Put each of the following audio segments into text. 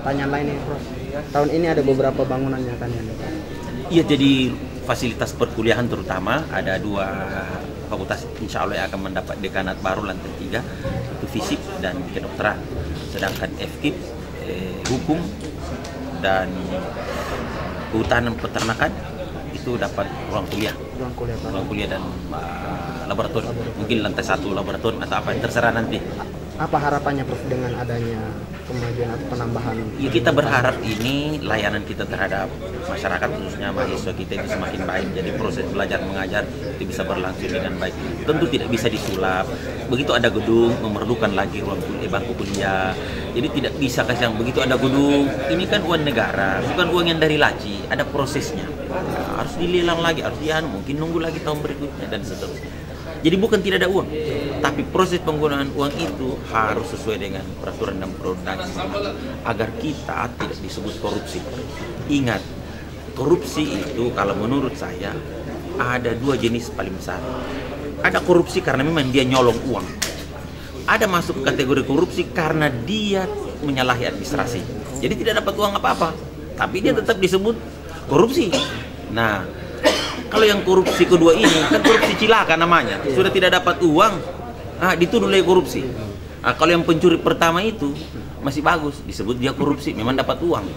pertanyaan lain nih, Prof. Tahun ini ada beberapa bangunannya kan ya? Iya, jadi fasilitas perkuliahan terutama ada 2 fakultas insya Allah yang akan mendapat dekanat baru lantai 3, itu fisip dan kedokteran. Sedangkan FKIP, hukum dan kehutanan peternakan itu dapat ruang kuliah dan laboratorium. Mungkin lantai 1 laboratorium atau apa, terserah nanti. Apa harapannya, Prof, dengan adanya kemajuan atau penambahan? Ya, kita berharap ini layanan kita terhadap masyarakat, khususnya mahasiswa kita itu semakin baik. Jadi proses belajar mengajar itu bisa berlangsung dengan baik. Tentu tidak bisa disulap. Begitu ada gedung, memerlukan lagi ruang bangku kuliah. Jadi tidak bisa kasih yang begitu ada gedung. Ini kan uang negara, bukan uang yang dari laci. Ada prosesnya. Nah, harus dilelang lagi, harus mungkin nunggu lagi tahun berikutnya dan seterusnya. Jadi bukan tidak ada uang, tapi proses penggunaan uang itu harus sesuai dengan peraturan dan perundangan agar kita tidak disebut korupsi. Ingat, korupsi itu kalau menurut saya ada 2 jenis paling besar. Ada korupsi karena memang dia nyolong uang. Ada masuk kategori korupsi karena dia menyalahi administrasi. Jadi tidak dapat uang apa-apa, tapi dia tetap disebut korupsi. Nah, kalau yang korupsi kedua ini kan korupsi cilaka namanya, sudah tidak dapat uang, dituduh lagi korupsi. Kalau yang pencuri pertama itu masih bagus, disebut dia korupsi, memang dapat uang.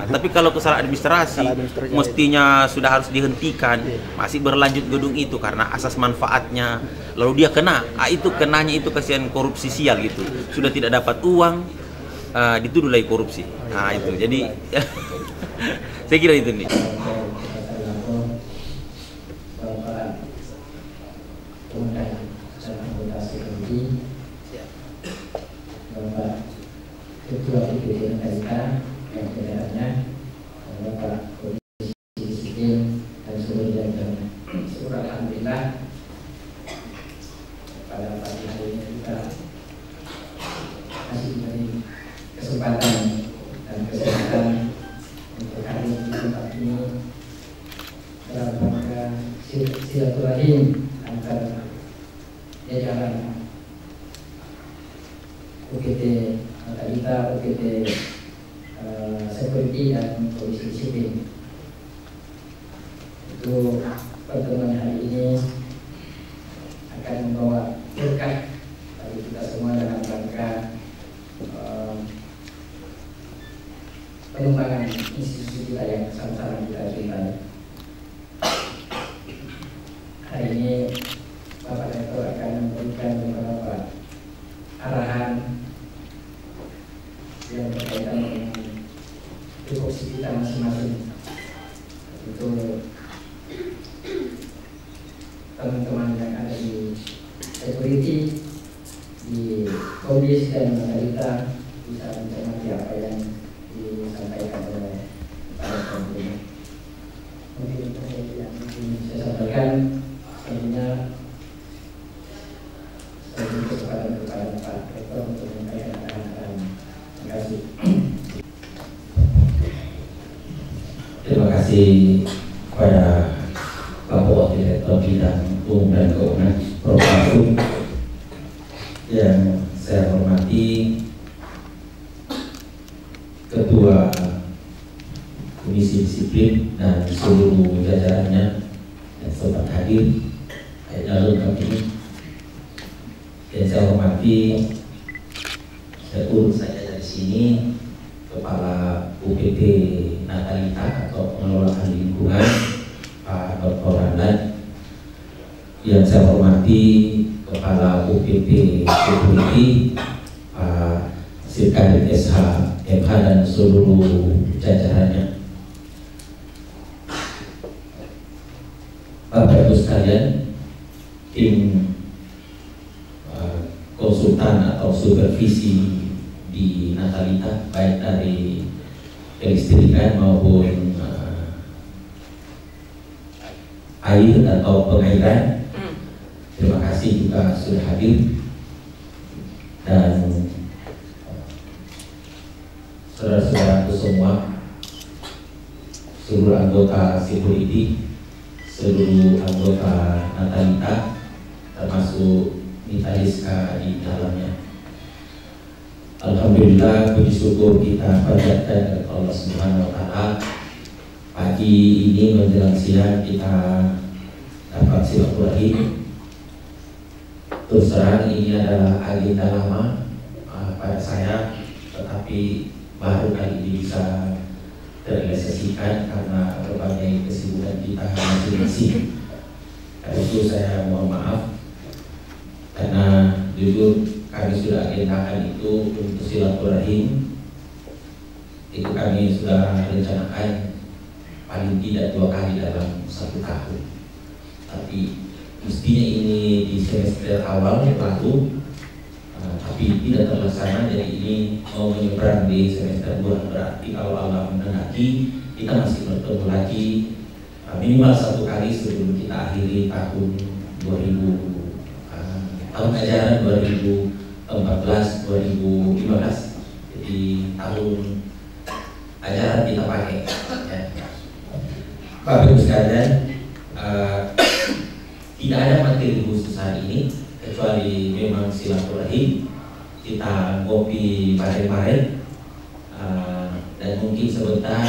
Tapi kalau kesalahan administrasi, mestinya sudah harus dihentikan, masih berlanjut gedung itu karena asas manfaatnya, lalu dia kena, itu kenanya itu kasihan korupsi sial gitu, sudah tidak dapat uang, dituduh lagi korupsi. Itu, jadi saya kira itu nih. Ketua IPD NKK yang sebenarnya Bapak Komisi Disiplin dan seluruh jajarannya. Syukur alhamdulillah pada pagi hari ini kita masih diberi kesempatan dan kesempatan untuk hari ini tempat ini dalam rangka silaturahim antara jajaran UGT Natalita, UGT Security dan Komisi Disiplin. Itu pertemuan hari ini akan membawa berkah bagi kita semua dalam rangka pengembangan institusi kita yang sama-sama kita cintai. Hari ini Bapak Rektor akan memberikan beberapa arahan yang berkaitan dengan tupoksi kita masing-masing untuk teman-teman yang ada di security, di Komdis dan Natalita bisa mencermati apa yang disampaikan oleh para pemerintah. Mungkin yang saya sampaikan tentunya saya beri kesempatan kepada Pak Rektor untuk menyampaikan arahan-arahan. Terima kasih. Terima kasih kepada Bapak Wakil Rektor Bidang Umum dan Keuangan Prof. Agung yang saya hormati, Ketua Komisi Disiplin dan seluruh jajarannya yang sempat hadir dalam kami. Dan saya hormati seluruh saya dari sini, Kepala UPT Natalita atau Pengelolaan Lingkungan Pak Dr. Randan, yang saya hormati Kepala UPT Security Pak Sirkadir SH MH dan seluruh jajarannya. Bapak Ibu sekalian, tim konsultan atau supervisi di Natalita baik dari kelistrikan maupun air atau pengairan, terima kasih juga sudah hadir. Dan saudara-saudaraku semua, seluruh anggota security, seluruh anggota Natalita, termasuk Nita Rizka di dalamnya. Alhamdulillah, puji syukur kita panjatkan kepada Allah Subhanahu wa Ta'ala. Pagi ini menjelang siang kita dapat silaturahim. Terus terang ini adalah agenda lama pada saya, tetapi baru kali ini bisa terrealisasikan karena berbagai kesibukan kita masing-masing. Karena itu saya mohon maaf, karena jujur kami sudah agendakan itu untuk silaturahim. Itu kami sudah rencanakan paling tidak 2 kali dalam 1 tahun. Tapi mestinya ini di semester awal lalu, tapi tidak terlaksana. Jadi ini mau menyeberang di semester 2. Berarti kalau Allah mengendaki kita masih bertemu lagi minimal 1 kali sebelum kita akhiri tahun 2000, tahun ajaran 2014-2015. Jadi tahun ajaran kita pakai ya. Bapak Ibu sekalian, tidak ada materi khusus hari ini kecuali memang silaturahim. Kita ngopi bareng-bareng, dan mungkin sebentar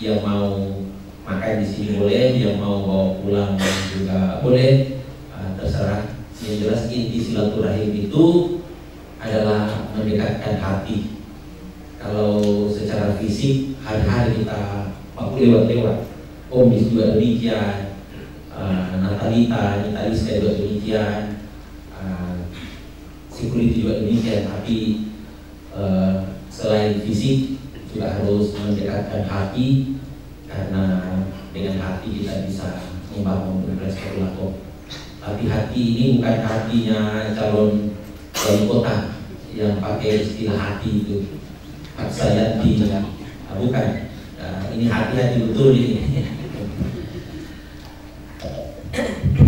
yang mau makan di sini boleh, yang mau bawa pulang juga boleh, terserah. Yang jelas inti silaturahim itu adalah mendekatkan hati. Kalau secara fisik hari-hari kita lewat-lewat, Omis juga demikian, Natalita, Nitaliska juga demikian, security juga demikian. Tapi selain fisik juga harus mendekatkan hati, karena dengan hati kita bisa membangun progres perilaku. Tapi hati ini bukan hatinya calon wali kota yang pakai istilah hati itu, Aksayanti, bukan. Ini hati-hati betul ini.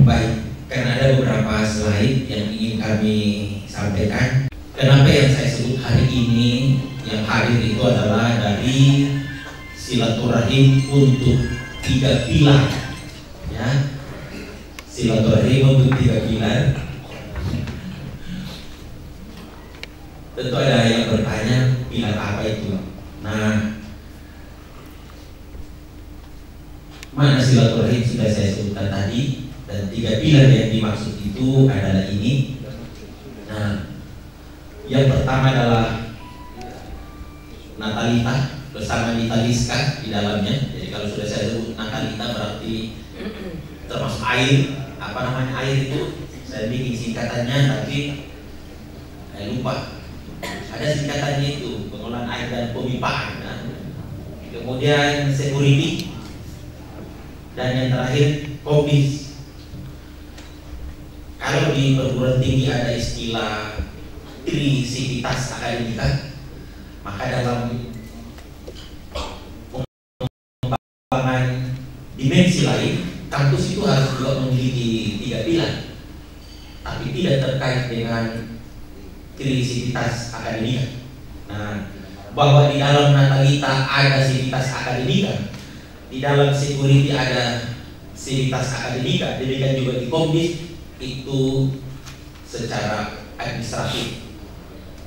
Baik, karena ada beberapa slide yang ingin kami sampaikan. Kenapa yang saya sebut hari ini yang hadir itu adalah dari silaturahim untuk 3 pilar, ya. Silaturahim untuk 3 pilar. Tentu ada yang bertanya, pilar apa itu? Nah, mana silaturahim sudah saya sebutkan tadi, dan 3 pilar yang dimaksud itu adalah ini. Nah, yang pertama adalah Natalita bersama Nitaliska di dalamnya. Jadi kalau sudah saya sebut Natalita berarti termasuk air. Apa namanya air itu? Saya bikin singkatannya tapi saya lupa. Ada singkatannya itu, pengelolaan air dan pemipaan. Nah. Kemudian security, dan yang terakhir komis. Kalau di perguruan tinggi ada istilah trisivitas akademika, maka dalam pengembangan dimensi lain, kampus itu harus juga memiliki 3 pilar, tapi tidak terkait dengan trisivitas akademika. Nah, bahwa di dalam Natalita ada sivitas akademika, di dalam security ada sivitas akademika, demikian juga di komis itu secara administratif.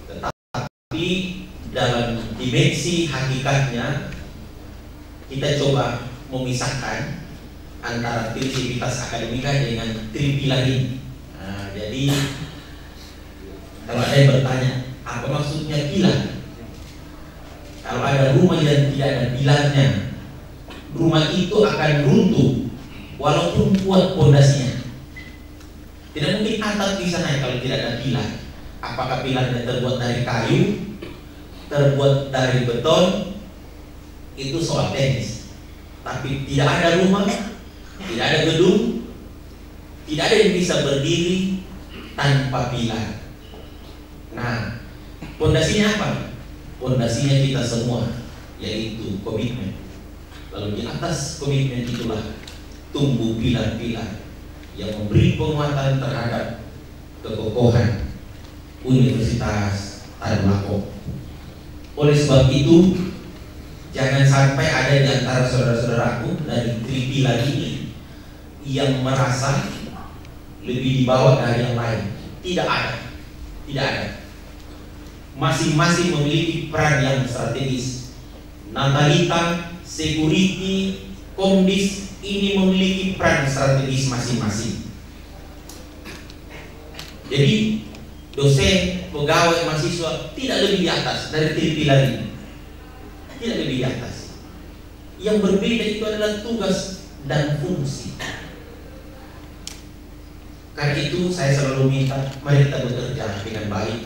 Tetapi dalam dimensi hakikatnya kita coba memisahkan antara trisivitas akademika dengan tripilar ini. Nah, jadi kalau ada yang bertanya apa maksudnya pilar, kalau ada rumah yang tidak ada pilarnya, rumah itu akan runtuh walaupun kuat pondasinya. Tidak mungkin atap bisa naik kalau tidak ada pilar. Apakah pilarnya terbuat dari kayu, terbuat dari beton, itu soal teknis. Tapi tidak ada rumah, tidak ada gedung, tidak ada yang bisa berdiri tanpa pilar. Nah, pondasinya apa? Pondasinya kita semua, yaitu komitmen. Lalu di atas komitmen itulah tumbuh pilar-pilar yang memberi penguatan terhadap kekokohan Universitas Tadulako. Oleh sebab itu, jangan sampai ada di antara saudara-saudaraku dari tripilar ini yang merasa lebih di bawah dari yang lain. Tidak ada, tidak ada. masing-masing memiliki peran yang strategis. Natalita, security, Komdis ini memiliki peran strategis masing-masing. Jadi dosen, pegawai, mahasiswa tidak lebih di atas dari 3 pilar ini. Tidak lebih di atas. Yang berbeda itu adalah tugas dan fungsi. Karena itu saya selalu minta, mari kita bekerja dengan baik,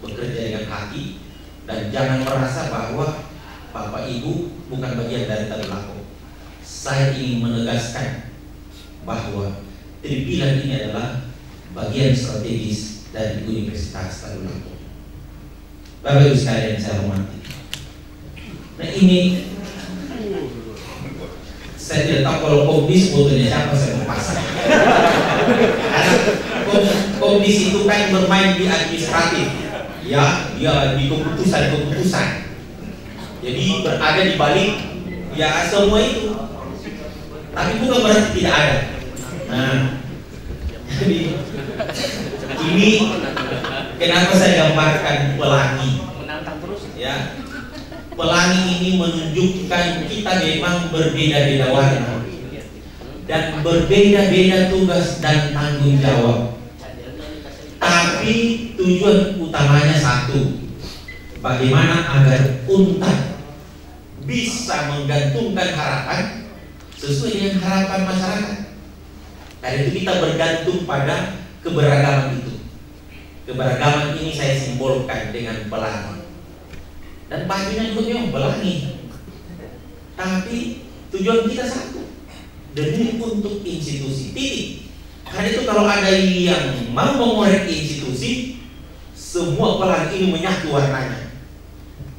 bekerja dengan hati, dan jangan merasa bahwa Bapak Ibu bukan bagian dari Tadulako. Saya ingin menegaskan bahwa 3 pilar ini adalah bagian strategis dari Universitas Tadulako. Bapak Ibu sekalian saya hormati. Nah ini saya tidak tahu kalau Komdis fotonya siapa saya mau pasang. Karena Komdis itu kan bermain di administratif, ya dia di keputusan. Jadi berada di balik ya semua itu. Tapi bukan berarti tidak ada. Nah, jadi ini kenapa saya gambarkan pelangi? Menantang terus. Ya, pelangi ini menunjukkan kita memang berbeda-beda warna dan berbeda-beda tugas dan tanggung jawab. Tapi tujuan utamanya satu, bagaimana agar UNTAD bisa menggantungkan harapan sesuai dengan harapan masyarakat. Karena itu kita bergantung pada keberagaman itu. Keberagaman ini saya simbolkan dengan pelangi. Dan bajunya juga memang pelangi. Tapi tujuan kita satu, demi untuk institusi. Titik. Karena itu kalau ada yang mau mengorek institusi, semua pelangi ini menyatu warnanya,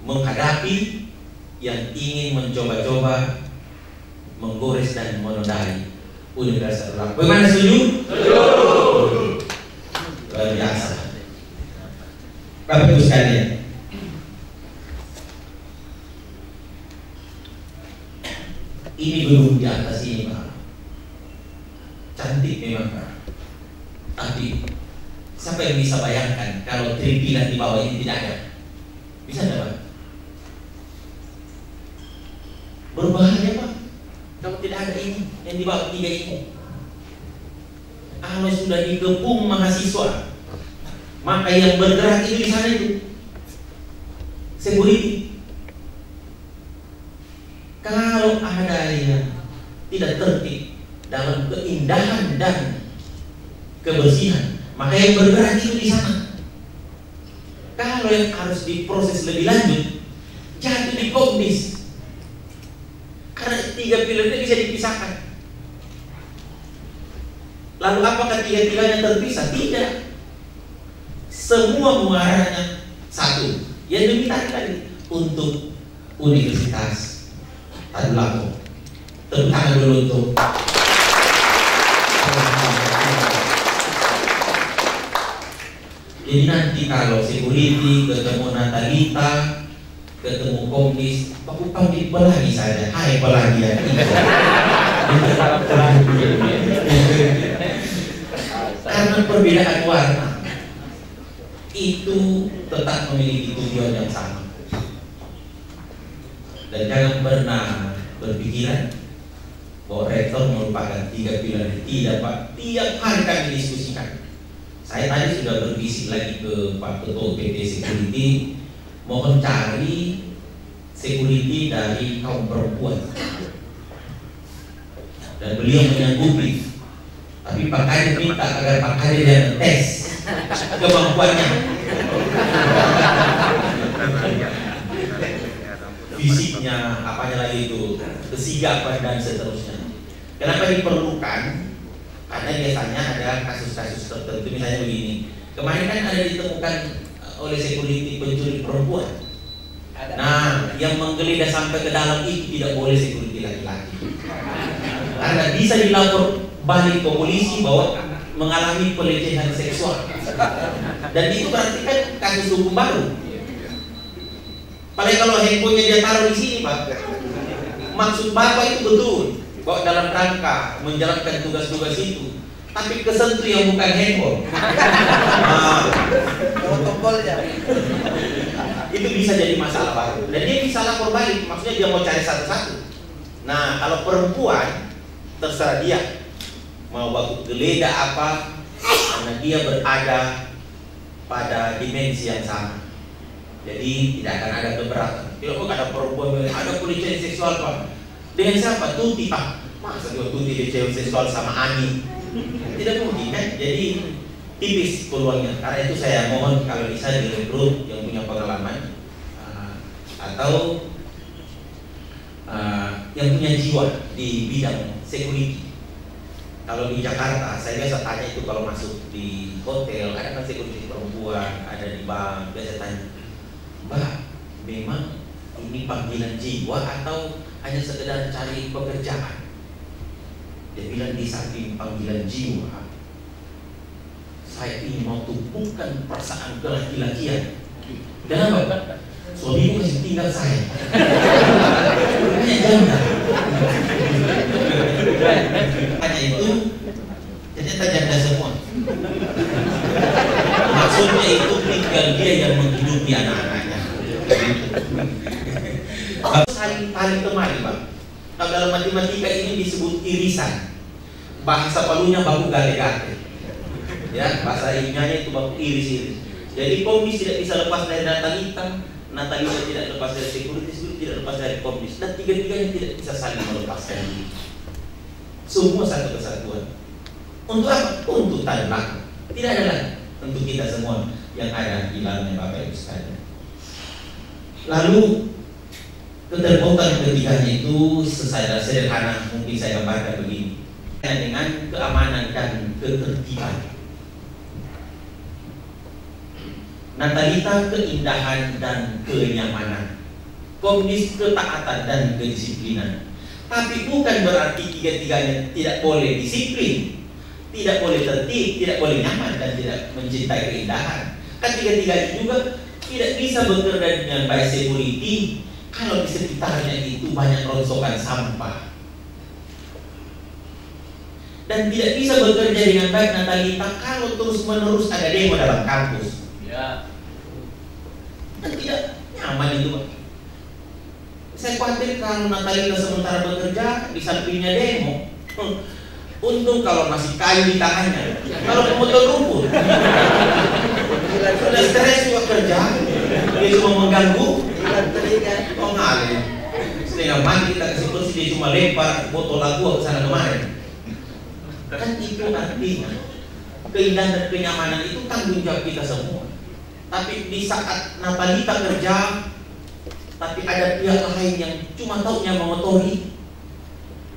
menghadapi yang ingin mencoba-coba menggores dan menodai Universitas Tadulako. Bagaimana, setuju? Luar biasa. Bapak Ibu sekalian, ini gedung di atas ini Pak, cantik memang Pak. Tapi siapa yang bisa bayangkan kalau 3 pilar di bawah ini tidak ada? Bisa tidak Pak? Berbahaya Pak kalau tidak ada ini yang di bawah 3 ini. Kalau sudah dikepung mahasiswa, maka yang bergerak itu di sana itu security. Kalau ada yang tidak tertib dalam keindahan dan kebersihan, maka yang bergerak itu di sana. Kalau yang harus diproses lebih lanjut, jatuh di Komdis. Karena 3 pilar itu bisa dipisahkan. Lalu apakah 3 pilarnya terpisah? Tidak. Semua muaranya satu. Yang diminta tadi untuk Universitas Tadulako. Tepuk tangan dulu untuk jadi nanti kalau security ketemu Natalita, ketemu Komdis, aku panggil pelangi saja. Hai pelangi ya. Karena perbedaan warna itu tetap memiliki tujuan yang sama. Dan jangan pernah berpikiran bahwa rektor merupakan 3 pilar. Tidak Pak, tiap hari kami diskusikan. Saya tadi sudah berbisik lagi ke Pak Ketua PT Security, mohon cari security dari kaum perempuan. Dan beliau menyanggupi. Tapi Pak Kadir minta agar Pak Kadir yang tes kemampuannya, fisiknya, apanya lagi itu, kesigapan dan seterusnya. Kenapa diperlukan? Karena biasanya ada kasus-kasus tertentu, misalnya begini. Kemarin kan ada ditemukan oleh security pencuri perempuan. Nah, yang menggeledah sampai ke dalam itu tidak boleh security laki-laki. Karena bisa dilapor balik ke polisi bahwa mengalami pelecehan seksual. Dan itu berarti kan kasus hukum baru. Paling kalau handphonenya dia taruh di sini Pak, maksud Bapak itu betul bahwa dalam rangka menjalankan tugas-tugas itu, tapi kesentuh yang bukan handphone. Kalau tombolnya. itu bisa jadi masalah baru. Dan dia bisa lapor balik, maksudnya dia mau cari satu-satu. Nah, kalau perempuan terserah dia mau baku geledah apa, karena dia berada pada dimensi yang sama. Jadi tidak akan ada keberatan. Tidak ada perempuan, ada pelecehan seksual Pak. Dengan siapa? Tuti Pak. Masa dia Tuti pelecehan seksual sama Ani? Tidak mungkin kan? Jadi tipis peluangnya. Karena itu saya mohon kalau bisa direkrut yang punya pengalaman atau yang punya jiwa di bidang security. Kalau di Jakarta, saya biasa tanya itu kalau masuk di hotel, ada kan security perempuan, ada di bank, biasa tanya, Mbak, memang ini panggilan jiwa atau hanya sekedar cari pekerjaan? Dia bilang di samping panggilan jiwa, saya ingin mau tumpukan perasaan kelaki-lakian. Kenapa? Suamiku masih tinggal saya. Hanya janda. Hanya itu, ternyata janda semua. Maksudnya itu tinggal dia yang menghidupi anak-anaknya. Saling kemari Pak. Kalau dalam matematika ini disebut irisan. Bahasa Palunya baku gale-gale. Ya, bahasa ilmiahnya itu baku iris-iris. Jadi Komdis tidak bisa lepas dari Natalita tidak lepas dari security, tidak lepas dari Komdis, dan tiga-tiganya tidak bisa saling melepaskan diri. Semua satu kesatuan. Untuk apa? Untuk tanda belakang. Tidak ada lagi untuk kita semua yang ada di dalamnya Bapak Ibu sekalian. Lalu keterbukaan ketiganya itu secara sederhana mungkin saya gambarkan begini, dengan keamanan dan ketertiban. Natalita keindahan dan kenyamanan, Komdis ketaatan dan kedisiplinan. Tapi bukan berarti tiga-tiganya tidak boleh disiplin, tidak boleh tertib, tidak boleh nyaman dan tidak mencintai keindahan. Kan tiga-tiganya juga tidak bisa bekerja dengan baik security kalau di sekitarnya itu banyak rongsokan sampah. Dan tidak bisa bekerja dengan baik Natalita kalau terus-menerus ada demo dalam kampus. Ya. Dan tidak nyaman itu Pak. Saya khawatir kalau Natalita sementara bekerja di sampingnya demo. Untung kalau masih kayu di tangannya. Kalau pemotor rumput, sudah stres juga kerja. Dia cuma mengganggu. Oh ngalir. Setengah mati kita kasih kursi, dia cuma lempar botol aqua ke sana kemarin. Kan itu artinya keindahan dan kenyamanan itu tanggung jawab kita semua. Tapi di saat Natalita kerja, tapi ada pihak lain yang cuma taunya mengotori,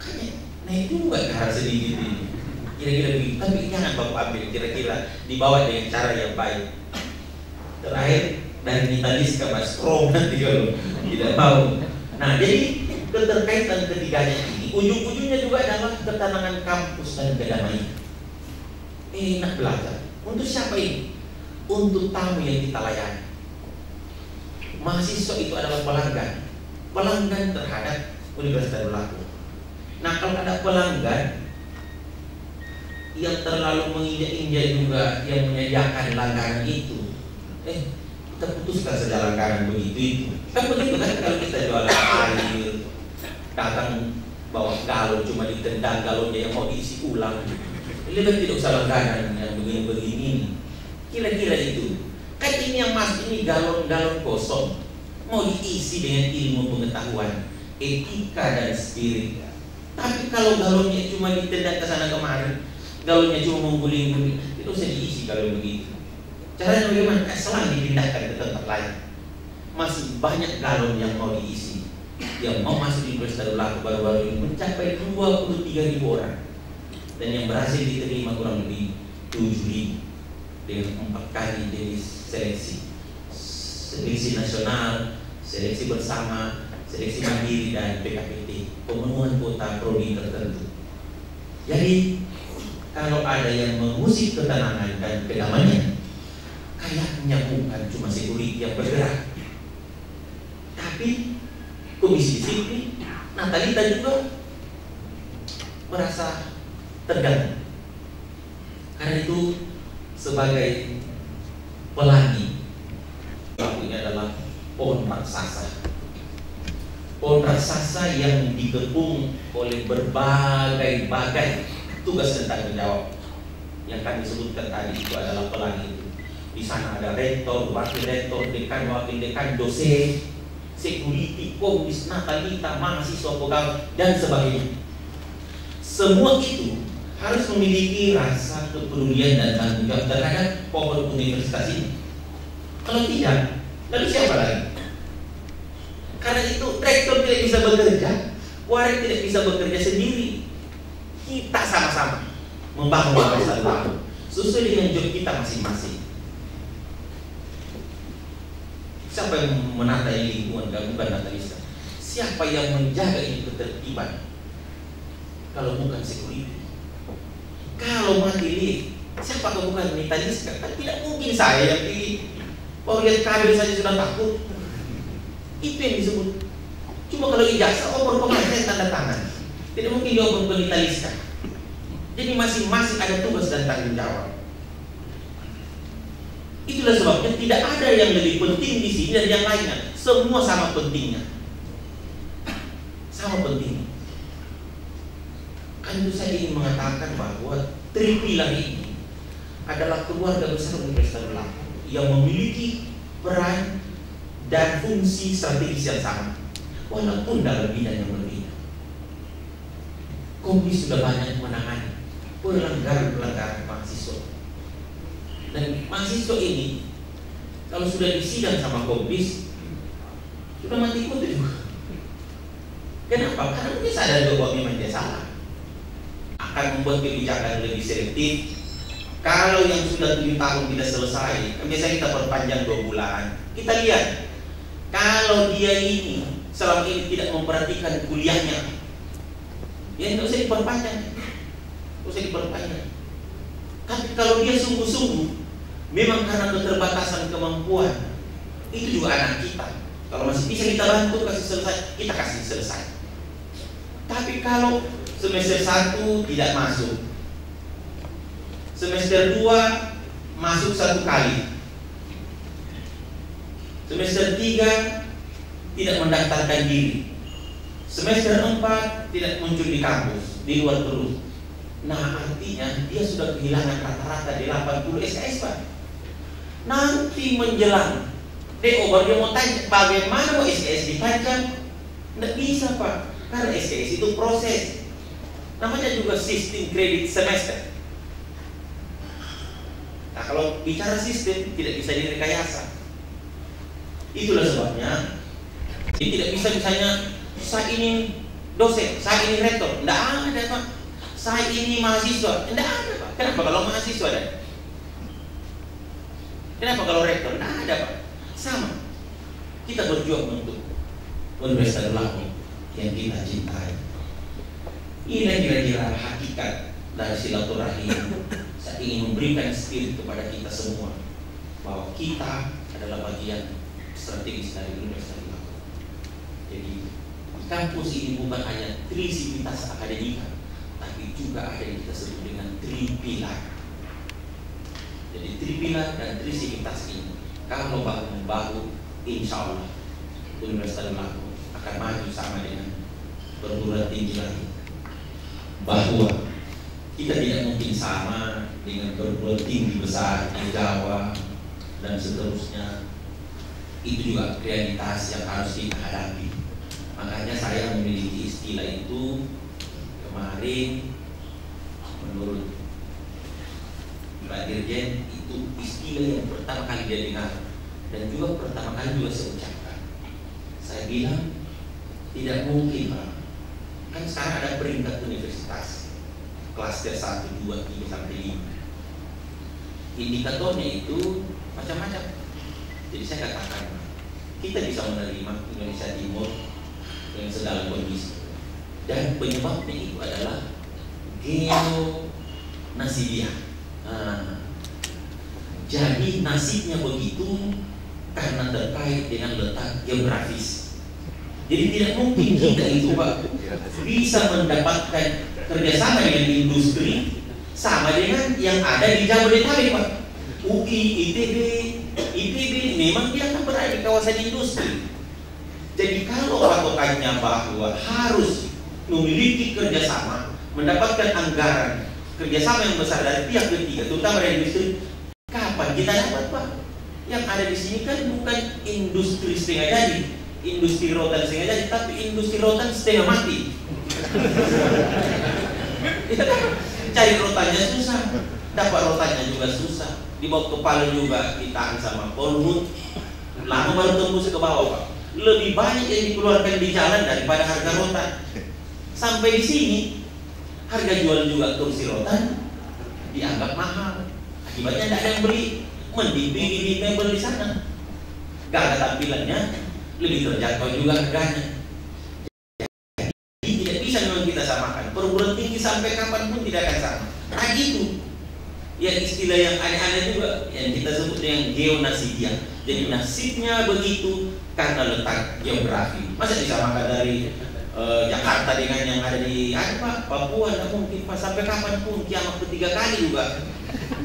kayaknya naik juga cara sedikit ini. Kira-kira begitu. Tapi jangan Bapak ambil, kira-kira dibawa dengan cara yang baik. Terakhir dari Nitalis ke Mas Krom nanti kalau tidak mau. Nah, jadi keterkaitan ketiganya ini ujung-ujungnya juga adalah ketenangan kampus dan kedamaian. Enak belajar. Untuk siapa ini? Untuk tamu yang kita layani. Mahasiswa itu adalah pelanggan terhadap Universitas Darul. Nah, kalau ada pelanggan yang terlalu menginjak-injak juga yang menyediakan langganan itu, kita putuskan saja langganan begitu itu. Kan begitu kan kalau kita jual air, datang bawa galon cuma ditendang galonnya yang mau diisi ulang. Ini kan tidak usah langganan yang begini-begini. Kira-kira itu. Kan ini yang mas ini galon-galon kosong mau diisi dengan ilmu pengetahuan, etika dan spirit. Tapi kalau galonnya cuma ditendang ke sana kemari, galonnya cuma mengguling-guling, itu usah diisi kalau begitu. Caranya bagaimana? Selang dipindahkan ke tempat lain. Masih banyak galon yang mau diisi. Yang mau masuk di Universitas Darul baru-baru ini mencapai 23.000 orang. Dan yang berhasil diterima kurang lebih 7.000 dengan 4 kali jenis seleksi nasional, seleksi bersama, seleksi mandiri dan PKPT, pemenuhan kuota prodi tertentu. Jadi kalau ada yang mengusik ketenangan dan kedamaian, kayaknya bukan cuma security yang bergerak, tapi komisi disiplin, Natalita juga merasa terganggu. Karena itu sebagai pelangi, pelakunya adalah pohon raksasa. Pohon raksasa yang dikepung oleh berbagai-bagai tugas dan tanggung jawab. Yang kami sebutkan tadi itu adalah pelangi. Di sana ada rektor, wakil rektor, dekan, wakil dekan, dosen, security, komis, natalita, mahasiswa, pegawai, dan sebagainya. Semua itu harus memiliki rasa kepedulian dan tanggung jawab terhadap pohon universitas ini. Kalau tidak, lalu siapa lagi? Karena itu rektor tidak bisa bekerja, warik tidak bisa bekerja sendiri. Kita sama-sama membangun masa depan sesuai dengan job kita masing-masing. Siapa yang menata ini lingkungan? Bukan natalista. Siapa yang menjaga ini ketertiban? Kalau bukan security. Kalau mati lihat, siapa kalau bukan natalista? Kan tidak mungkin saya yang pilih. Oh, lihat kabel saja sudah takut. Itu yang disebut. Cuma kalau ijazah, pengajian tanda tangan. Tidak mungkin dia natalista. Jadi masing-masing ada tugas dan tanggung jawab. Itulah sebabnya tidak ada yang lebih penting di sini dari yang lainnya. Semua sama pentingnya. Sama pentingnya. Kan itu saya ingin mengatakan bahwa Tripilar ini adalah keluarga besar Universitas Lampung yang memiliki peran dan fungsi strategis yang sama, walaupun dalam bidang yang berbeda. Komis sudah banyak menangani pelanggaran mahasiswa. Dan mahasiswa ini kalau sudah disidang sama Komis sudah mati kutu juga. Kenapa? Karena dia sadar bahwa memang dia salah. Akan membuat kebijakan lebih selektif. Kalau yang sudah 7 tahun tidak selesai, biasanya kita perpanjang 2 bulan. Kita lihat kalau dia ini selama ini tidak memperhatikan kuliahnya, ya tidak usah diperpanjang. Tidak usah diperpanjang. Tapi kalau dia sungguh-sungguh, memang karena keterbatasan kemampuan, itu juga anak kita. Kalau masih bisa kita bantu kasih selesai, kita kasih selesai. Tapi kalau semester 1 tidak masuk, semester 2 masuk 1 kali, semester 3 tidak mendaftarkan diri, semester 4 tidak muncul di kampus, di luar terus. Nah, artinya dia sudah kehilangan rata-rata 80 SKS, Pak. Nanti menjelang DO baru dia mau tanya bagaimana mau SKS dipanjang. Tidak bisa, Pak, karena SKS itu proses. Namanya juga sistem kredit semester. Nah, kalau bicara sistem tidak bisa direkayasa. Itulah sebabnya ini tidak bisa misalnya saya ini dosen, saya ini rektor. Tidak ada, Pak. Saya ini mahasiswa. Tidak ada, Pak. Kenapa kalau mahasiswa ada? Kenapa kalau rektor? Tidak ada, Pak. Sama. Kita berjuang untuk Universitas Lampung yang kita cintai. Inilah kira-kira hakikat dari silaturahim. Saya ingin memberikan spirit kepada kita semua bahwa kita adalah bagian strategis dari Universitas Lampung. Jadi kampus ini bukan hanya trisivitas akademika, tapi juga ada yang kita sebut dengan Tripilar. Jadi Tripilar dan trisivitas ini kalau bahu-bahu, insya Allah Universitas Lampung akan maju sama dengan perguruan tinggi lain. Bahwa kita tidak mungkin sama dengan perguruan tinggi besar di Jawa dan seterusnya. Itu juga realitas yang harus kita hadapi. Makanya saya memiliki istilah itu kemarin, menurut Pak Dirjen itu istilah yang pertama kali dia dengar dan juga pertama kali juga saya ucapkan. Saya bilang tidak mungkin, Pak. Kan sekarang ada peringkat universitas klaster 1, 2, 3 sampai 5. Indikatornya itu macam-macam. Jadi saya katakan kita bisa menerima Indonesia Timur dengan segala kondisi. Dan penyebabnya itu adalah geonasibiah. Jadi nasibnya begitu karena terkait dengan letak geografis. Jadi tidak mungkin kita itu, Pak, bisa mendapatkan kerjasama dengan industri sama dengan yang ada di Jabodetabek, Pak. UI, ITB, IPB memang dia akan berada di kawasan industri. Jadi kalau patokannya bahwa harus memiliki kerjasama, mendapatkan anggaran kerjasama yang besar dari pihak ketiga, terutama dari industri, kapan kita dapat, Pak? Yang ada di sini kan bukan industri setengah jadi, industri rotan setengah jadi, tapi industri rotan setengah mati. Cari rotannya susah, dapat rotannya juga susah, dibawa ke Palu juga ditahan sama Polhut, lama baru tembus ke bawah, Pak. Lebih banyak yang dikeluarkan di jalan daripada harga rotan. Sampai di sini harga jual juga kursi rotan dianggap mahal. Akibatnya tidak ada yang beli, mending di mebel di sana. Gak tampilannya, lebih terjangkau juga harganya. Jadi tidak bisa memang kita samakan. Perguruan tinggi sampai kapanpun tidak akan sama. Nah gitu. Yang istilah yang aneh-aneh juga yang kita sebut dengan geonasidia. Jadi nasibnya begitu karena letak geografi. Masa disamakan dari Jakarta dengan yang ada di Papua? Tidak mungkin, Pak. Sampai kapanpun kiamat ketiga kali juga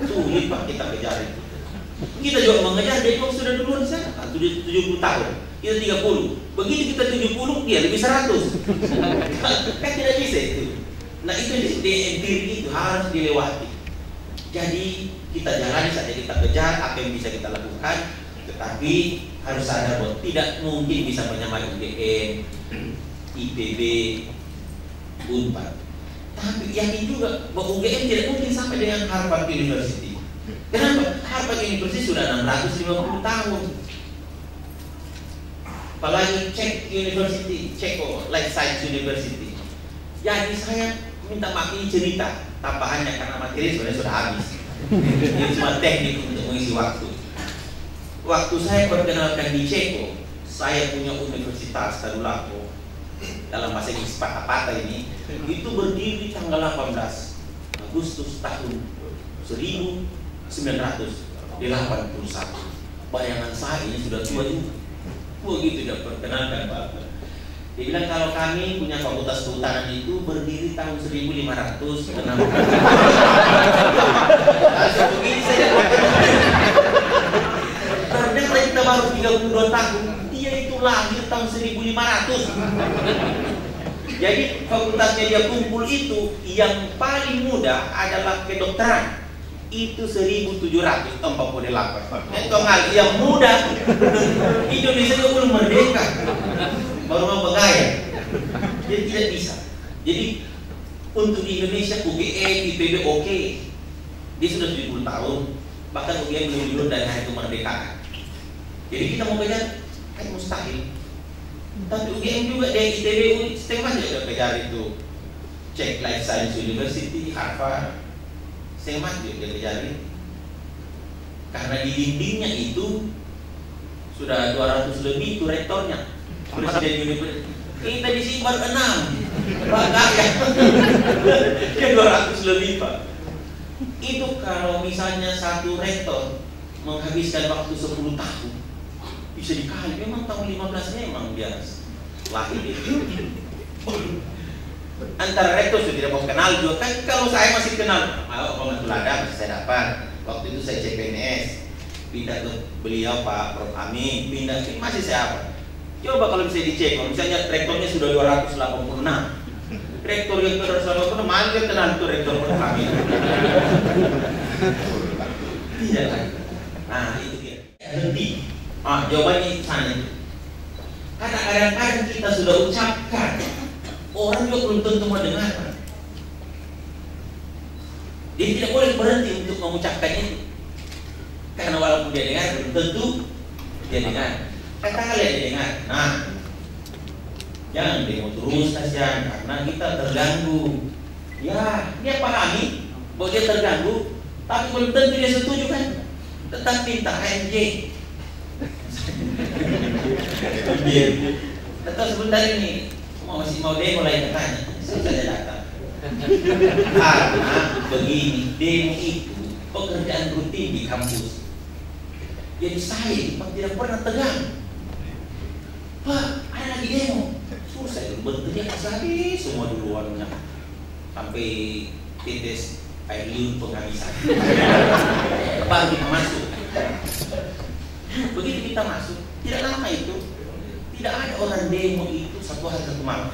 sulit, Pak, kita kejar itu. Kita juga mengejar, dia juga sudah duluan di sana, 70 tahun, kita 30. Begitu kita 70, dia lebih 100. Kan tidak bisa itu. Nah itu di empirik itu harus dilewati. Jadi kita jalani saja, kita kejar apa yang bisa kita lakukan, tetapi harus sadar bahwa tidak mungkin bisa menyamai UGM, IPB, UNPAD. Tapi yakin juga bahwa UGM tidak mungkin sampai dengan Harvard University. Kenapa? Harvard University sudah 650 tahun. Apalagi Czech University, Czech Life Science University. Jadi saya minta maaf, ini cerita tambahannya karena materi sebenarnya sudah habis. Ini cuma teknik untuk mengisi waktu. Waktu saya perkenalkan di Ceko, saya punya Universitas Tadulako, dalam bahasa Inggris patah-patah ini, itu berdiri tanggal 18 Agustus tahun 1981. Bayangan saya ini sudah tua juga. Begitu dia perkenalkan Bapak. Dia bilang kalau kami punya fakultas kehutanan itu berdiri tahun 1500. Langsung begini saya. Ternyata kita baru 32 tahun. Dia itu lahir tahun 1500. Jadi fakultasnya dia kumpul itu yang paling muda adalah kedokteran. Itu 1748. Itu yang muda. Indonesia juga belum merdeka, baru mau bergaya. Jadi tidak bisa. Jadi untuk di Indonesia UGM, IPB oke. Dia sudah 70 tahun. Bahkan UGM lebih dulu dari hari kemerdekaan. Jadi kita mau kejar kan mustahil. Tapi UGM juga dari ITB setengah juga kejar itu. Czech Life Science University, Harvard, setengah juga kejar. Karena di dindingnya itu sudah 200 lebih itu rektornya, presiden universitas. Kita di sini baru 6, Pak ya. Dia 200 lebih, Pak. Itu kalau misalnya satu rektor menghabiskan waktu 10 tahun, bisa dikali. Memang tahun 15 memang dia lahir itu. Antara rektor sudah tidak mau kenal juga kan. Kalau saya masih kenal, Pak Lada masih saya dapat. Waktu itu saya CPNS, pindah ke beliau Pak Prof Amin, pindah ke masih saya apa. Coba kalau bisa dicek, kalau misalnya rektornya sudah 286, rektor yang 286 manggil kenal itu rektor Prof Amin. Tidak lagi. Nah itu dia. Henti. Jawabannya sana. Karena kadang-kadang kita sudah ucapkan, orang juga belum tentu mendengarkan. Dia tidak boleh berhenti untuk mengucapkan itu. Karena walaupun dia dengar, belum tentu dia dengar. Katakanlah dia dengar. Nah, jangan demo terus kasihan karena kita terganggu. Ya, dia pahami bahwa dia terganggu, tapi belum tentu dia setuju kan. Tetap minta AMJ. Tetap sebentar ini masih mau demo lain katanya. Saya datang. Karena begini, demo itu pekerjaan rutin di kampus. Jadi saya tidak pernah tegang. Pak, ada lagi demo. Suruh saya bentuknya habis semua duluannya. Sampai tetes air liur penghabisan. Baru kita masuk. Begitu kita masuk, tidak lama itu, tidak ada orang demo itu satu hari satu malam.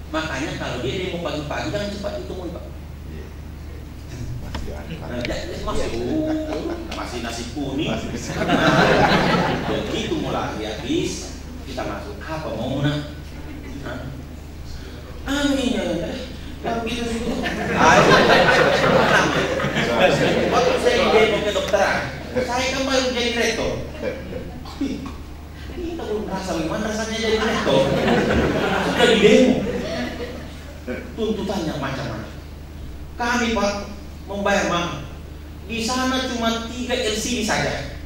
Makanya kalau dia demo pagi-pagi jangan cepat ditemui, Pak. Masih nasi kuning. Begitu mulai habis, kita masuk. Apa mau nak? Amin ya. Kalau gitu sih. Waktu saya demo ke dokteran, saya kan baru jadi rektor. Kita belum merasa bagaimana rasanya jadi rektor. Sudah di demo. Tuntutannya macam-macam. Kami Pak membayar mahal. Di sana cuma 3 LCD saja.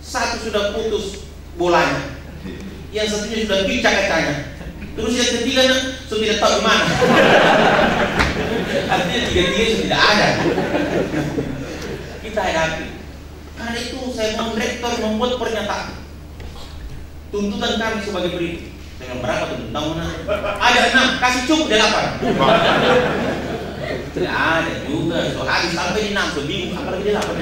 Satu sudah putus bolanya, yang satunya sudah pecah kacanya. Terus yang ketiga sudah tidak tahu di mana. Artinya 3 sudah tidak ada. Kita hadapi. Karena itu saya mohon rektor membuat pernyataan. Tuntutan kami sebagai berikut. Dengan berapa tuntutan? Ada 6, kasih cukup 8. Tidak ada juga. So habis sampai di 6, so bingung apalagi 8.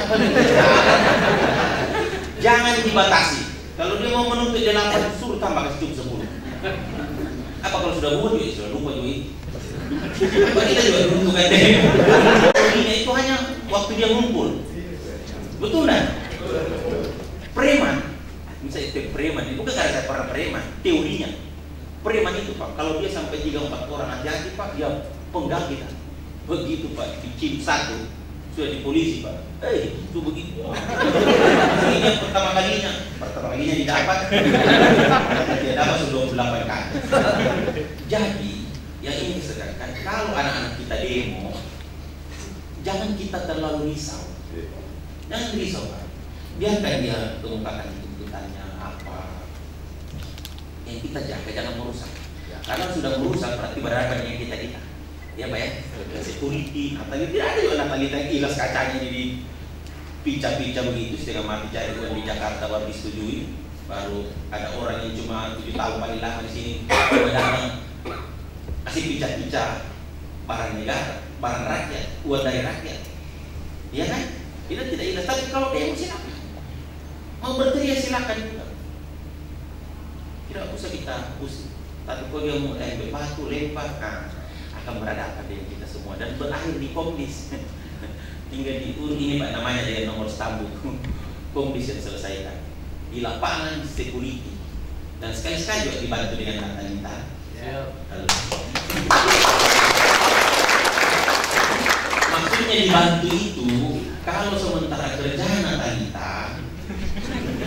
Jangan dibatasi. Kalau dia mau menuntut 8, suruh tambah kasih cukup 10. Apa kalau sudah buat juga sudah lupa juga. Apa kita juga dulu kan demo. Ini itu hanya waktu dia ngumpul. Betul kan? Preman. Misalnya itu preman, itu bukan karena saya pernah preman. Teorinya preman itu Pak, kalau dia sampai 3-4 orang hati-hati Pak, dia penggal kita. Begitu Pak, dicim 1 sudah di polisi Pak. Itu begitu. Ini yang pertama kalinya didapat. Dia dapat sudah 28 kali. Jadi yang ini disegarkan, kalau anak-anak kita demo, jangan kita terlalu risau. Jangan risau Pak. Biarkan dia kemukakan tuntutannya apa. Yang kita jaga jangan merusak. Karena sudah merusak berarti berhadapan dengan kita. Ya Pak ya, security, atau tidak ada juga anak kita yang ilas kacanya jadi pica-pica begitu setengah mati cari uang di Jakarta baru disetujui. Baru ada orang yang cuma 7 tahun paling lama di sini datang kasih pica-pica barang negara, barang rakyat, uang dari rakyat. Iya kan? Kita tidak ilas, tapi kalau demo silakan. Mau berteriak silakan juga. Tidak usah kita pusing. Tapi kalau dia mau lempar batu, lempar akan berhadapan dengan kita semua dan berakhir di komdis. Tinggal diurus ini Pak namanya dengan nomor stambuk. Komdis yang diselesaikan di lapangan security dan sekali-sekali juga dibantu dengan data. Maksudnya dibantu itu kalau sementara kerjaan Natalita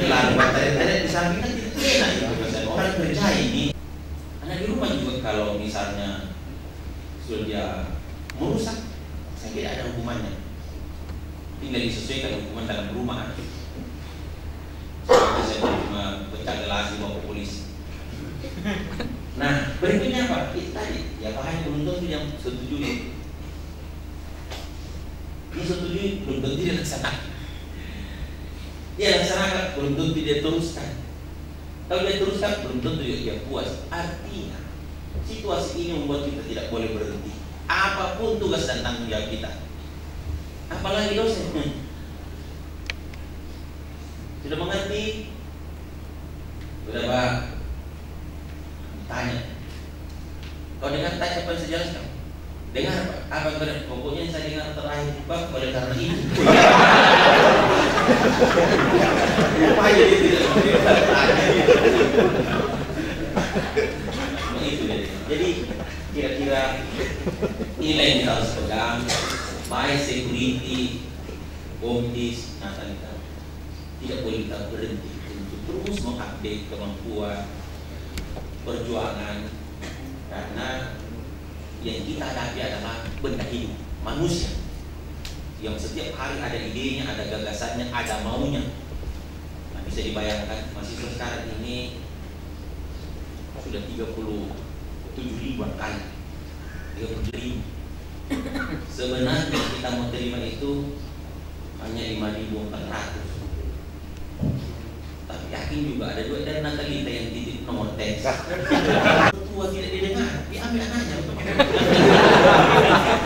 lalu materi-materi di samping kan tidak enak itu orang kerja ini. Karena di rumah juga kalau misalnya sudah dia merusak, saya tidak ada hukumannya. Tinggal disesuaikan hukuman dalam rumah. Saya cuma pecah gelas dibawa ke polisi. Nah, berikutnya apa? Itu tadi, ya bahaya belum tentu yang setujui. Dia setujui belum tentu dia laksanakan. Dia laksanakan belum tentu dia teruskan. Kalau dia teruskan belum tentu dia puas. Artinya situasi ini membuat kita tidak boleh berhenti. Apapun tugas dan tanggung jawab kita. Apalagi dosen. Sudah mengerti? Sudah Pak? Tanya. Kau dengar tanya apa yang saya jelaskan? Dengar Pak? Apa yang pokoknya saya dengar terakhir Pak oleh karena itu. Upaya dia tidak jadi kira-kira nilai yang kita harus pegang, baik security, komdis, Natalita. Tidak boleh kita berhenti untuk terus mengupdate kemampuan perjuangan, karena yang kita hadapi adalah benda hidup, manusia yang setiap hari ada idenya, ada gagasannya, ada maunya. Nah, bisa dibayangkan mahasiswa sekarang ini sudah 37.000 kali 37.000. Sebenarnya kita mau terima itu hanya 5.400. Tapi yakin juga ada juga dari Natalita yang titip nomor teks. Tua tidak didengar, diambil anaknya.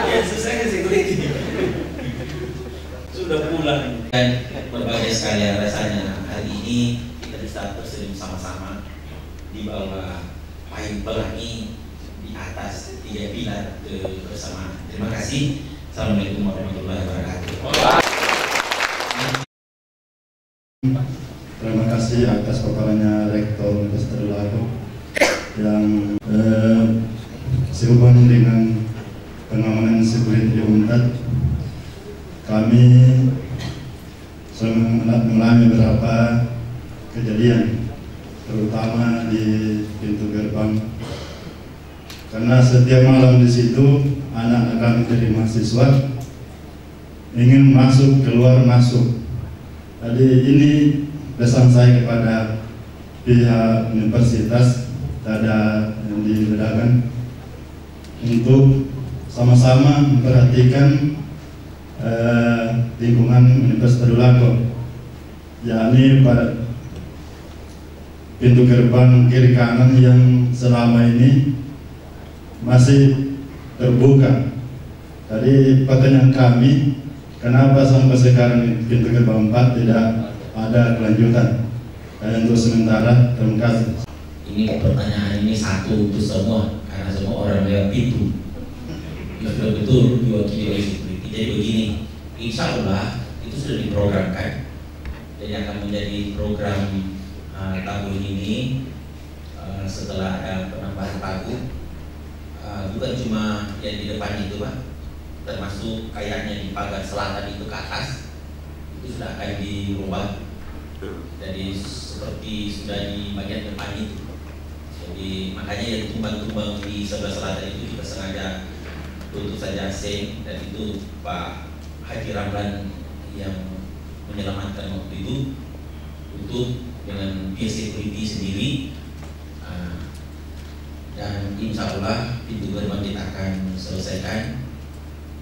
Ya susah kan security. Sudah pulang. Dan berbagai sekalian nasdem sama-sama di bawah payung pelangi di atas 3 pilar kebersamaan. Terima kasih. Assalamualaikum warahmatullahi wabarakatuh. Terima kasih atas paparannya Rektor Universitas Tadulako yang sehubungan dengan pengamanan security di UNTAD. Kami mengalami beberapa kejadian, terutama di pintu gerbang, karena setiap malam di situ anak-anak kami dari mahasiswa ingin masuk, keluar, masuk. Jadi ini pesan saya kepada pihak universitas, ada yang dibedakan untuk sama-sama memperhatikan lingkungan Universitas Tadulako, yakni pada pintu gerbang kiri kanan yang selama ini masih terbuka. Tadi pertanyaan kami, kenapa sampai sekarang pintu gerbang 4 tidak ada kelanjutan? Untuk sementara, terima kasih. Ini pertanyaan ini satu untuk semua, karena semua orang lewat pintu. Ya sudah betul diwakili oleh security. Jadi begini, insya Allah itu sudah diprogramkan. Jadi akan menjadi program tahun ini setelah ada penambahan pagu. Bukan cuma yang di depan itu Pak, termasuk kayaknya di pagar selatan itu ke atas itu sudah akan dirubah. Jadi seperti sudah di bagian depan itu. Jadi makanya yang tumbang-tumbang di sebelah selatan itu juga sengaja untuk saja seng, dan itu Pak Haji Ramlan yang menyelamatkan waktu itu untuk dengan pihak security sendiri. Dan insya Allah pintu gerbang kita akan selesaikan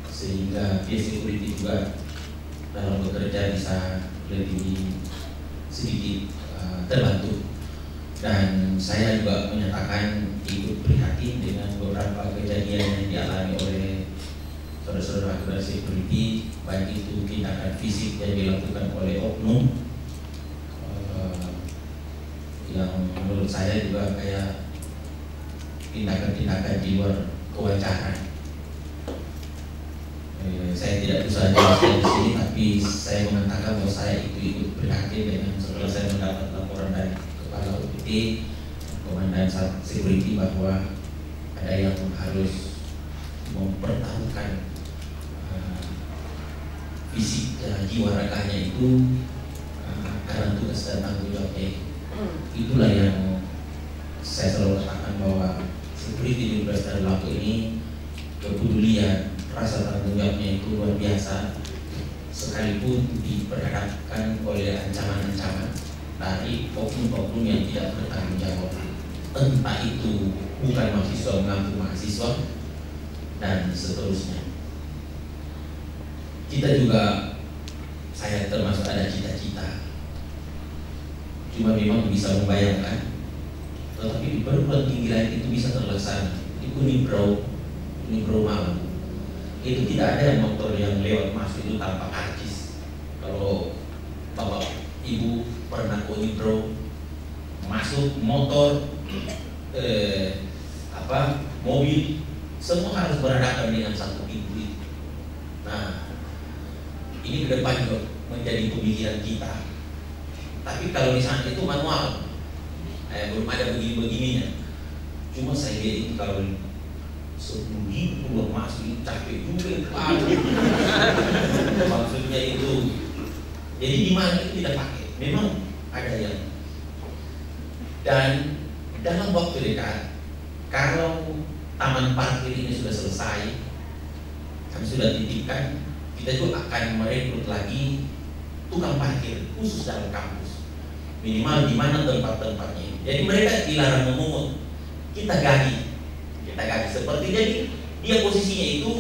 sehingga pihak security juga dalam bekerja bisa lebih sedikit terbantu. Dan saya juga menyatakan ikut prihatin dengan beberapa kejadian yang dialami oleh saudara-saudara dari security, baik itu tindakan fisik yang dilakukan oleh oknum yang menurut saya juga kayak tindakan-tindakan di luar kewajaran. Saya tidak bisa jelaskan di sini, tapi saya mengatakan bahwa saya ikut prihatin dengan setelah saya mendapat laporan dari Kepala UPT, Komandan Security, bahwa ada yang harus mempertaruhkan fisik dan jiwa raganya itu karena tugas dan tanggung jawabnya. Itulah yang saya selalu katakan bahwa security di Universitas Tadulako ini kepedulian, rasa tanggung jawabnya itu luar biasa, sekalipun diperhadapkan oleh ancaman-ancaman dari oknum-oknum yang tidak bertanggung jawab, entah itu bukan mahasiswa mengaku mahasiswa dan seterusnya. Kita juga, saya termasuk ada cita-cita, cuma memang bisa membayangkan, tetapi di perguruan tinggi lain itu bisa terlaksana. Di Unibro Malang itu tidak ada yang motor yang lewat masuk itu tanpa karcis. Kalau bapak ibu pernah ke Unibro, masuk motor mobil, semua harus berhadapan dengan satu pintu. Nah, ini ke depan juga menjadi pemikiran kita. Tapi kalau misalnya itu manual, belum ada begini-begininya. Cuma saya lihat itu kalau 10.000 keluar masuk itu capek juga. Maksudnya itu, jadi di mana itu tidak pakai. Memang ada yang, dan dalam waktu dekat, kalau taman parkir ini sudah selesai, kami sudah titipkan, kita juga akan merekrut lagi tukang parkir khusus dalam kampus, minimal di mana tempat-tempatnya. Jadi mereka dilarang memungut, kita gaji seperti, jadi dia posisinya itu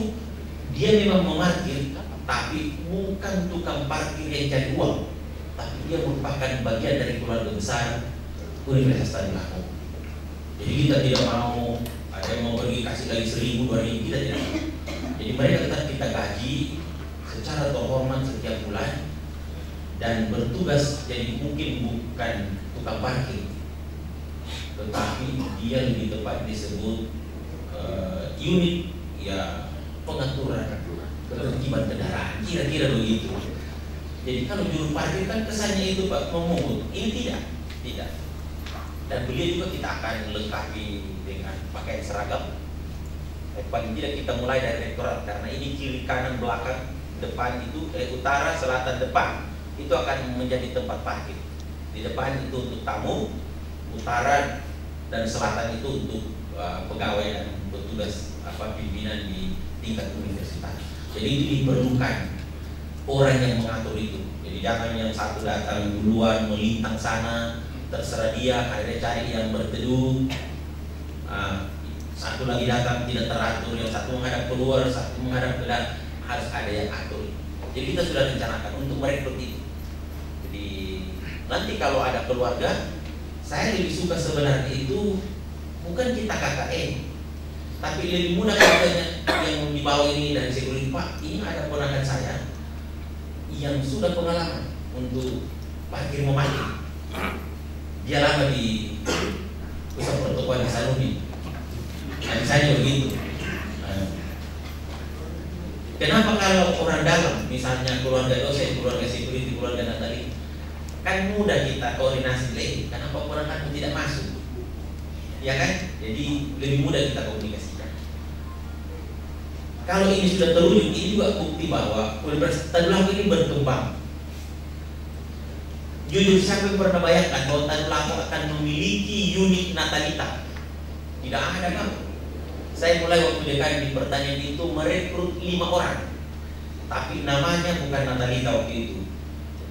dia memang memarkir, tapi bukan tukang parkir yang cari uang, tapi dia merupakan bagian dari keluarga besar Universitas Tadulako. Jadi kita tidak mau ada yang mau pergi kasih lagi 1.000, 2.000, kita tidak. Jadi mereka tetap kita gaji secara terhormat setiap bulan dan bertugas, jadi mungkin bukan tukang parkir, tetapi dia lebih tepat disebut unit ya pengaturan ketertiban kendaraan, kira-kira begitu. Jadi kalau juru parkir kan kesannya itu Pak memungut, ini tidak. Dan beliau juga kita akan lengkapi dengan pakaian seragam. Paling tidak kita mulai dari rektorat, karena ini kiri kanan belakang depan itu utara selatan depan itu akan menjadi tempat parkir. Di depan itu untuk tamu, utara dan selatan itu untuk pegawai dan petugas pimpinan di tingkat universitas. Jadi itu diperlukan orang yang mengatur itu. Jadi jangan yang satu datang duluan melintang sana, terserah dia, akhirnya cari yang berteduh. Satu lagi datang tidak teratur, yang satu menghadap keluar, satu menghadap ke dalam, harus ada yang atur. Jadi kita sudah rencanakan untuk merekrut itu. Jadi nanti kalau ada keluarga, saya lebih suka sebenarnya itu bukan kita KKN, tapi lebih mudah katanya yang dibawa ini dari security, Pak, ini ada ponakan saya yang sudah pengalaman untuk parkir memanggil. Dia lama di pusat pertokohan di Saruni. Nah, misalnya begitu. Kenapa kalau orang dalam, misalnya keluarga dosen, keluarga security, keluarga natali, kan mudah kita koordinasi lagi. Kenapa orang kan tidak masuk? Ya kan? Jadi lebih mudah kita komunikasikan. Kalau ini sudah terwujud, ini juga bukti bahwa Universitas Tadulako ini berkembang. Jujur, siapa yang pernah bayangkan bahwa Tadulako akan memiliki unit natalita? Tidak ada kan? Saya mulai waktu dekan di pertanian itu merekrut 5 orang, tapi namanya bukan natalita waktu itu,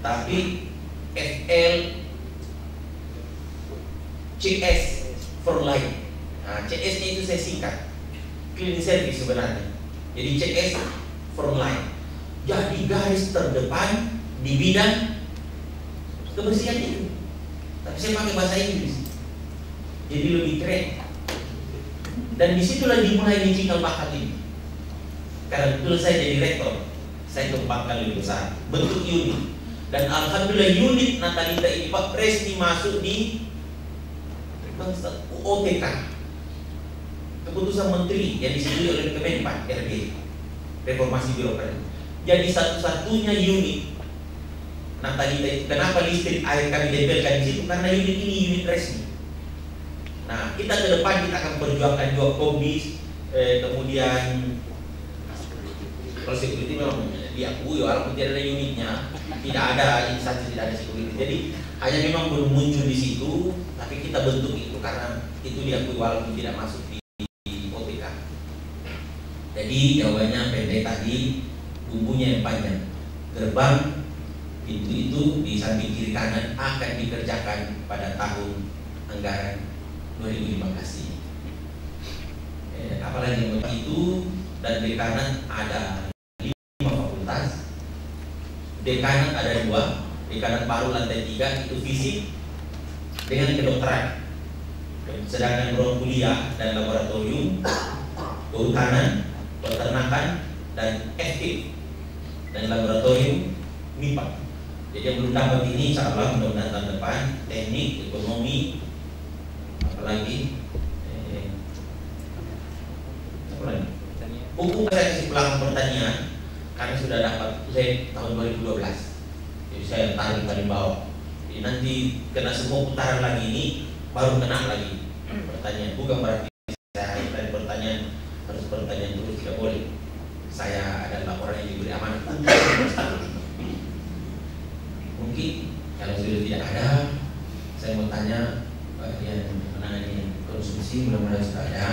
tapi FL CS for life. Nah, CS-nya itu saya singkat, cleaning service sebenarnya. Jadi CS for life. Jadi garis terdepan di bidang kebersihan itu. Tapi saya pakai bahasa Inggris, jadi lebih keren. Dan disitulah dimulai cikal bakal ini. Karena betul saya jadi rektor, saya kembangkan lebih besar bentuk unit. Dan alhamdulillah unit natalita ini Pak Presti masuk di UOTK, keputusan menteri yang disetujui oleh Kemenpan RB, reformasi birokrasi. Jadi satu-satunya unit natalita itu. Kenapa listrik air kami dempelkan di situ? Karena unit ini unit resmi. Nah, kita ke depan kita akan perjuangkan juga kombis, kemudian kalau security memang diakui walaupun tidak ada unitnya, tidak ada instansi, tidak ada security. Jadi hanya memang belum muncul di situ, tapi kita bentuk itu karena itu diakui walaupun tidak masuk di OTK. Jadi jawabannya pendek tadi, bumbunya yang panjang. Gerbang pintu itu di samping kiri kanan akan dikerjakan pada tahun anggaran 2015 ini. Apalagi yang itu, dan di kanan ada 5 fakultas, di kanan ada 2, di kanan baru lantai 3 itu fisik dengan kedokteran, sedangkan ruang kuliah dan laboratorium, kehutanan, peternakan dan FK dan laboratorium MIPA. Jadi yang belum dapat ini insya Allah mudah-mudahan tahun depan teknik, ekonomi, apalagi buku saya kasih pelang pertanian karena sudah dapat lab tahun 2012. Jadi saya tarik paling bawah. Jadi nanti kena semua putaran lagi ini baru kena lagi pertanian. Bukan berarti saya dari pertanian harus pertanian terus, tidak boleh. Saya adalah orang yang diberi amanah mungkin kalau sudah tidak ada, saya mau tanya bagian menangani konsumsi mudah-mudahan sudah ada.